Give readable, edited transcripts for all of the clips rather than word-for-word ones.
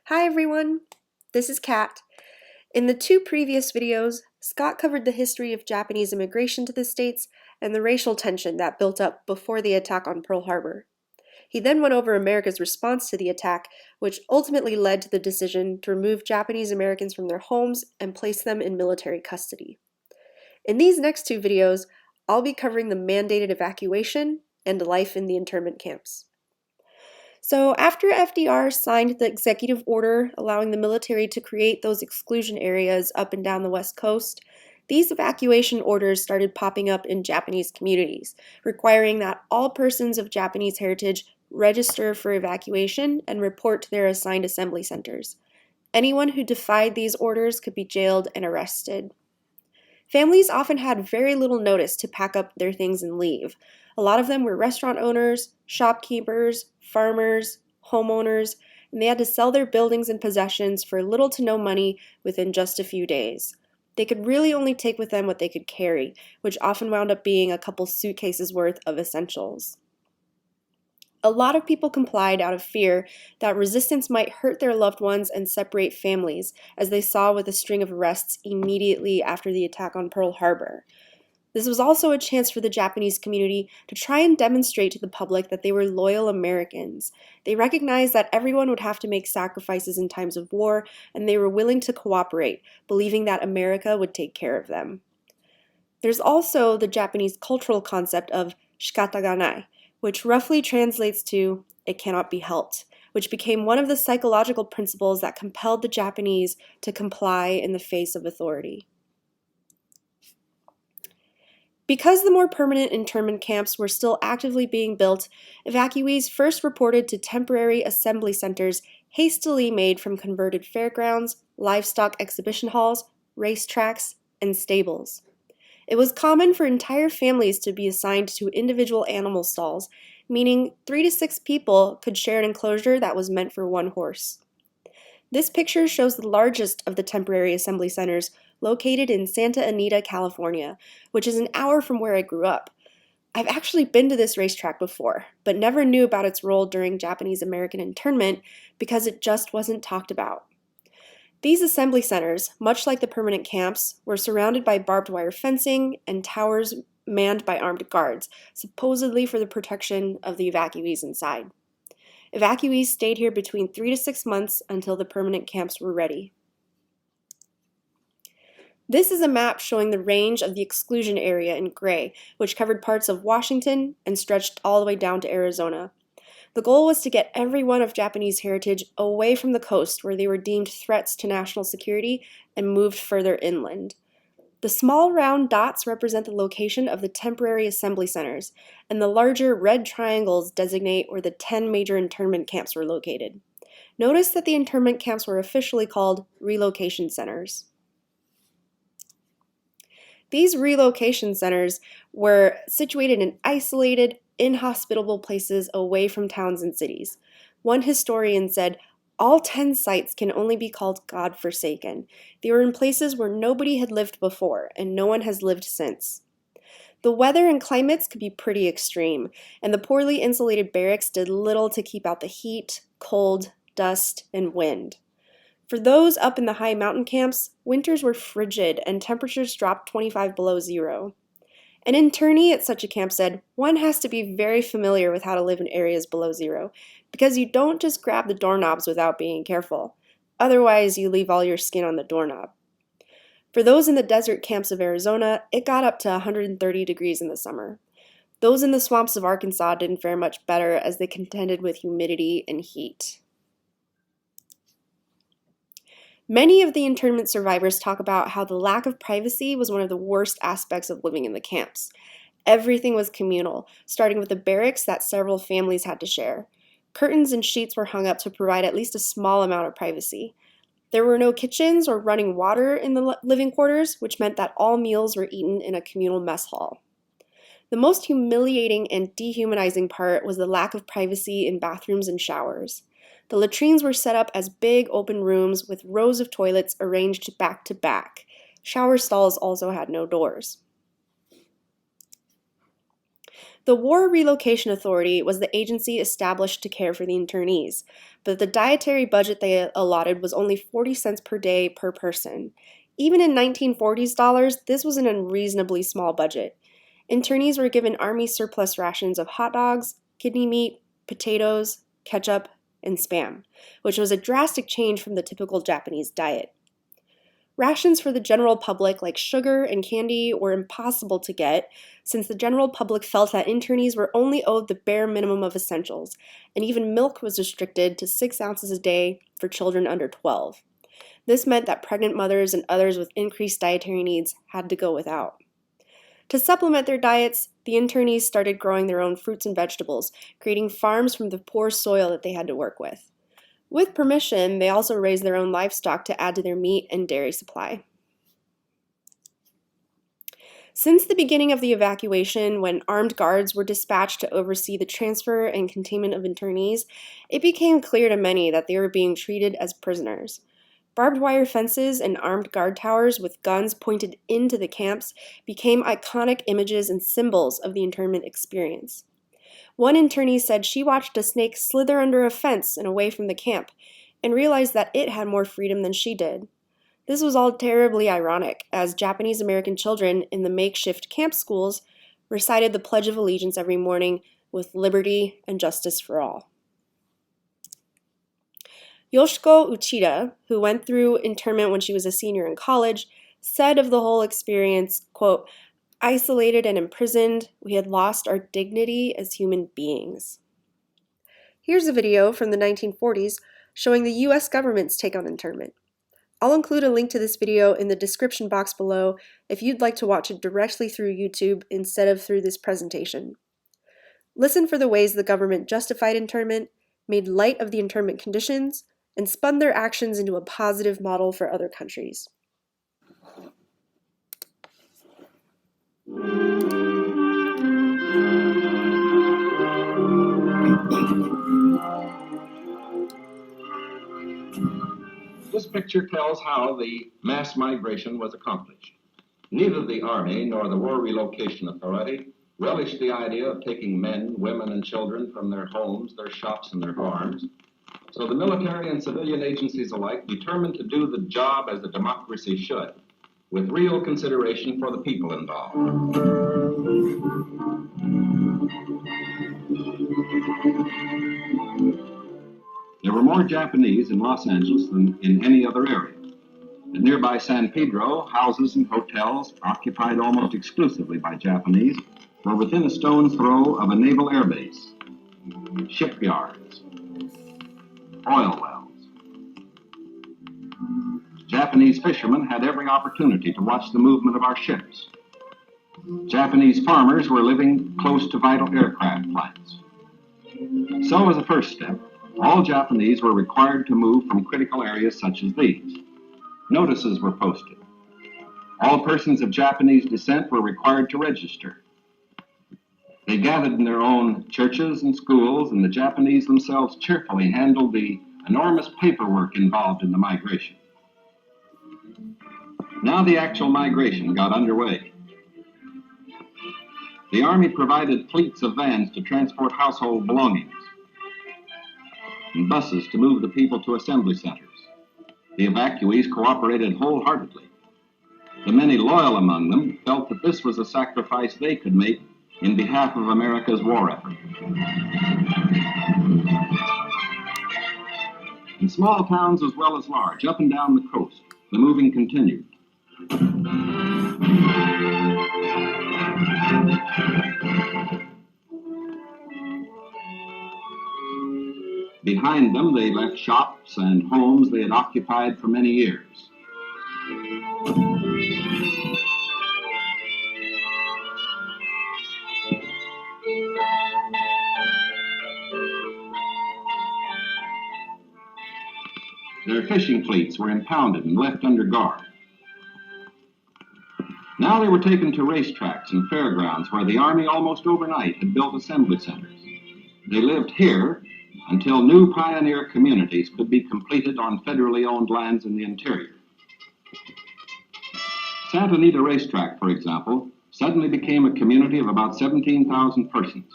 Hi everyone, this is Kat. In the two previous videos, Scott covered the history of Japanese immigration to the States and the racial tension that built up before the attack on Pearl Harbor. He then went over America's response to the attack, which ultimately led to the decision to remove Japanese Americans from their homes and place them in military custody. In these next two videos, I'll be covering the mandated evacuation and life in the internment camps. So after FDR signed the executive order allowing the military to create those exclusion areas up and down the West Coast, these evacuation orders started popping up in Japanese communities, requiring that all persons of Japanese heritage register for evacuation and report to their assigned assembly centers. Anyone who defied these orders could be jailed and arrested. Families often had very little notice to pack up their things and leave. A lot of them were restaurant owners, shopkeepers, farmers, homeowners, and they had to sell their buildings and possessions for little to no money within just a few days. They could really only take with them what they could carry, which often wound up being a couple suitcases worth of essentials. A lot of people complied out of fear that resistance might hurt their loved ones and separate families, as they saw with a string of arrests immediately after the attack on Pearl Harbor. This was also a chance for the Japanese community to try and demonstrate to the public that they were loyal Americans. They recognized that everyone would have to make sacrifices in times of war, and they were willing to cooperate, believing that America would take care of them. There's also the Japanese cultural concept of shikata ga nai, which roughly translates to "it cannot be helped," which became one of the psychological principles that compelled the Japanese to comply in the face of authority. Because the more permanent internment camps were still actively being built, evacuees first reported to temporary assembly centers hastily made from converted fairgrounds, livestock exhibition halls, racetracks, and stables. It was common for entire families to be assigned to individual animal stalls, meaning 3 to 6 people could share an enclosure that was meant for one horse. This picture shows the largest of the temporary assembly centers located in Santa Anita, California, which is an hour from where I grew up. I've actually been to this racetrack before, but never knew about its role during Japanese American internment because it just wasn't talked about. These assembly centers, much like the permanent camps, were surrounded by barbed wire fencing and towers manned by armed guards, supposedly for the protection of the evacuees inside. Evacuees stayed here between 3 to 6 months until the permanent camps were ready. This is a map showing the range of the exclusion area in gray, which covered parts of Washington and stretched all the way down to Arizona. The goal was to get everyone of Japanese heritage away from the coast where they were deemed threats to national security and moved further inland. The small round dots represent the location of the temporary assembly centers, and the larger red triangles designate where the 10 major internment camps were located. Notice that the internment camps were officially called relocation centers. These relocation centers were situated in isolated, inhospitable places away from towns and cities. One historian said, "All 10 sites can only be called God-forsaken. They were in places where nobody had lived before, and no one has lived since." The weather and climates could be pretty extreme, and the poorly insulated barracks did little to keep out the heat, cold, dust, and wind. For those up in the high mountain camps, winters were frigid and temperatures dropped 25 below zero. An internee at such a camp said, "One has to be very familiar with how to live in areas below zero, because you don't just grab the doorknobs without being careful. Otherwise, you leave all your skin on the doorknob." For those in the desert camps of Arizona, it got up to 130 degrees in the summer. Those in the swamps of Arkansas didn't fare much better as they contended with humidity and heat. Many of the internment survivors talk about how the lack of privacy was one of the worst aspects of living in the camps. Everything was communal, starting with the barracks that several families had to share. Curtains and sheets were hung up to provide at least a small amount of privacy. There were no kitchens or running water in the living quarters, which meant that all meals were eaten in a communal mess hall. The most humiliating and dehumanizing part was the lack of privacy in bathrooms and showers. The latrines were set up as big open rooms with rows of toilets arranged back to back. Shower stalls also had no doors. The War Relocation Authority was the agency established to care for the internees, but the dietary budget they allotted was only 40 cents per day per person. Even in 1940s dollars, this was an unreasonably small budget. Internees were given Army surplus rations of hot dogs, kidney meat, potatoes, ketchup, and Spam, which was a drastic change from the typical Japanese diet. Rations for the general public, like sugar and candy, were impossible to get since the general public felt that internees were only owed the bare minimum of essentials, and even milk was restricted to 6 ounces a day for children under 12. This meant that pregnant mothers and others with increased dietary needs had to go without. To supplement their diets, the internees started growing their own fruits and vegetables, creating farms from the poor soil that they had to work with. With permission, they also raised their own livestock to add to their meat and dairy supply. Since the beginning of the evacuation, when armed guards were dispatched to oversee the transfer and containment of internees, it became clear to many that they were being treated as prisoners. Barbed wire fences and armed guard towers with guns pointed into the camps became iconic images and symbols of the internment experience. One internee said she watched a snake slither under a fence and away from the camp, and realized that it had more freedom than she did. This was all terribly ironic, as Japanese American children in the makeshift camp schools recited the Pledge of Allegiance every morning with liberty and justice for all. Yoshiko Uchida, who went through internment when she was a senior in college, said of the whole experience, quote, "Isolated and imprisoned, we had lost our dignity as human beings." Here's a video from the 1940s showing the US government's take on internment. I'll include a link to this video in the description box below if you'd like to watch it directly through YouTube instead of through this presentation. Listen for the ways the government justified internment, made light of the internment conditions, and spun their actions into a positive model for other countries. This picture tells how the mass migration was accomplished. Neither the Army nor the War Relocation Authority relished the idea of taking men, women, and children from their homes, their shops, and their farms. So the military and civilian agencies alike determined to do the job as a democracy should, with real consideration for the people involved. There were more Japanese in Los Angeles than in any other area. At nearby San Pedro, houses and hotels, occupied almost exclusively by Japanese, were within a stone's throw of a naval air base, shipyards, oil wells. Japanese fishermen had every opportunity to watch the movement of our ships. Japanese farmers were living close to vital aircraft plants. So, as a first step, all Japanese were required to move from critical areas such as these. Notices were posted. All persons of Japanese descent were required to register. They gathered in their own churches and schools, and the Japanese themselves cheerfully handled the enormous paperwork involved in the migration. Now the actual migration got underway. The Army provided fleets of vans to transport household belongings and buses to move the people to assembly centers. The evacuees cooperated wholeheartedly. The many loyal among them felt that this was a sacrifice they could make in behalf of America's war effort. In small towns as well as large, up and down the coast, the moving continued. Behind them, they left shops and homes they had occupied for many years. Their fishing fleets were impounded and left under guard. Now they were taken to racetracks and fairgrounds where the Army almost overnight had built assembly centers. They lived here until new pioneer communities could be completed on federally owned lands in the interior. Santa Anita Racetrack, for example, suddenly became a community of about 17,000 persons.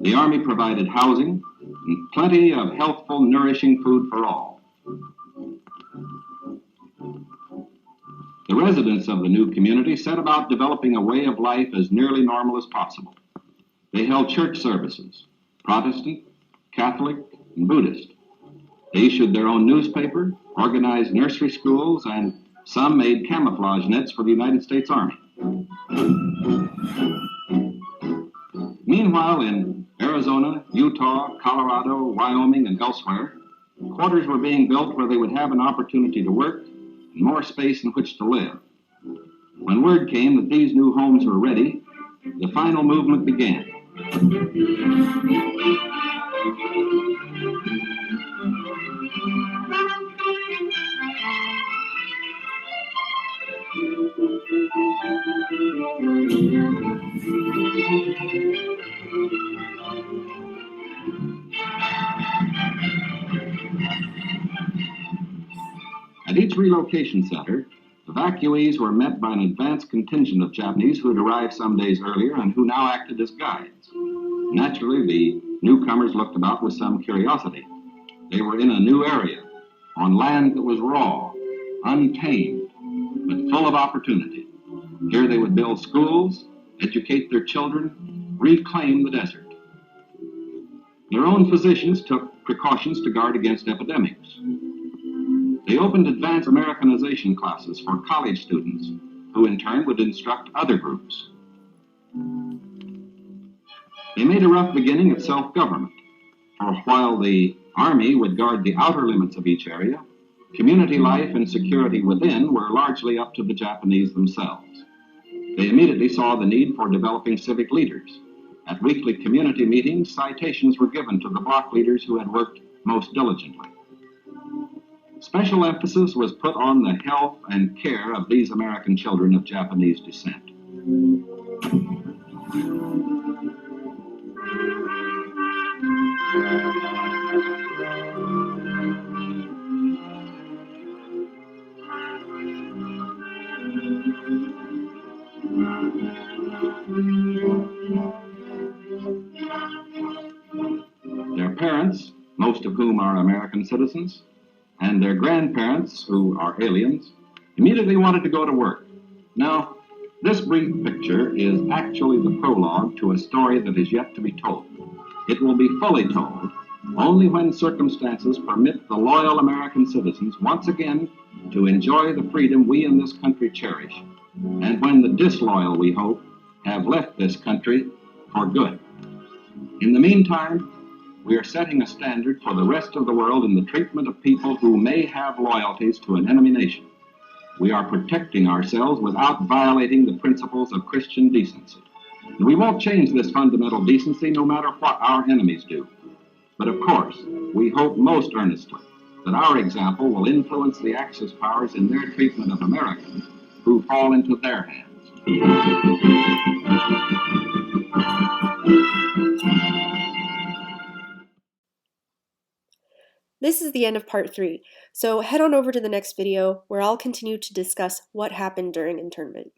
The Army provided housing and plenty of healthful, nourishing food for all. The residents of the new community set about developing a way of life as nearly normal as possible. They held church services, Protestant, Catholic, and Buddhist. They issued their own newspaper, organized nursery schools, and some made camouflage nets for the United States Army. Meanwhile, in Arizona, Utah, Colorado, Wyoming, and elsewhere, quarters were being built where they would have an opportunity to work and more space in which to live. When word came that these new homes were ready, the final movement began. At each relocation center, evacuees were met by an advance contingent of Japanese who had arrived some days earlier and who now acted as guides. Naturally, the newcomers looked about with some curiosity. They were in a new area, on land that was raw, untamed, but full of opportunity. Here they would build schools, educate their children, reclaim the desert. Their own physicians took precautions to guard against epidemics. They opened advanced Americanization classes for college students, who in turn would instruct other groups. They made a rough beginning at self-government, for while the Army would guard the outer limits of each area, community life and security within were largely up to the Japanese themselves. They immediately saw the need for developing civic leaders. At weekly community meetings, citations were given to the block leaders who had worked most diligently. Special emphasis was put on the health and care of these American children of Japanese descent. Their parents, most of whom are American citizens, and their grandparents, who are aliens, immediately wanted to go to work. Now, this brief picture is actually the prologue to a story that is yet to be told. It will be fully told only when circumstances permit the loyal American citizens once again to enjoy the freedom we in this country cherish, and when the disloyal, we hope, have left this country for good. In the meantime, we are setting a standard for the rest of the world in the treatment of people who may have loyalties to an enemy nation. We are protecting ourselves without violating the principles of Christian decency. And we won't change this fundamental decency no matter what our enemies do. But of course, we hope most earnestly that our example will influence the Axis powers in their treatment of Americans who fall into their hands. This is the end of part 3, so head on over to the next video where I'll continue to discuss what happened during internment.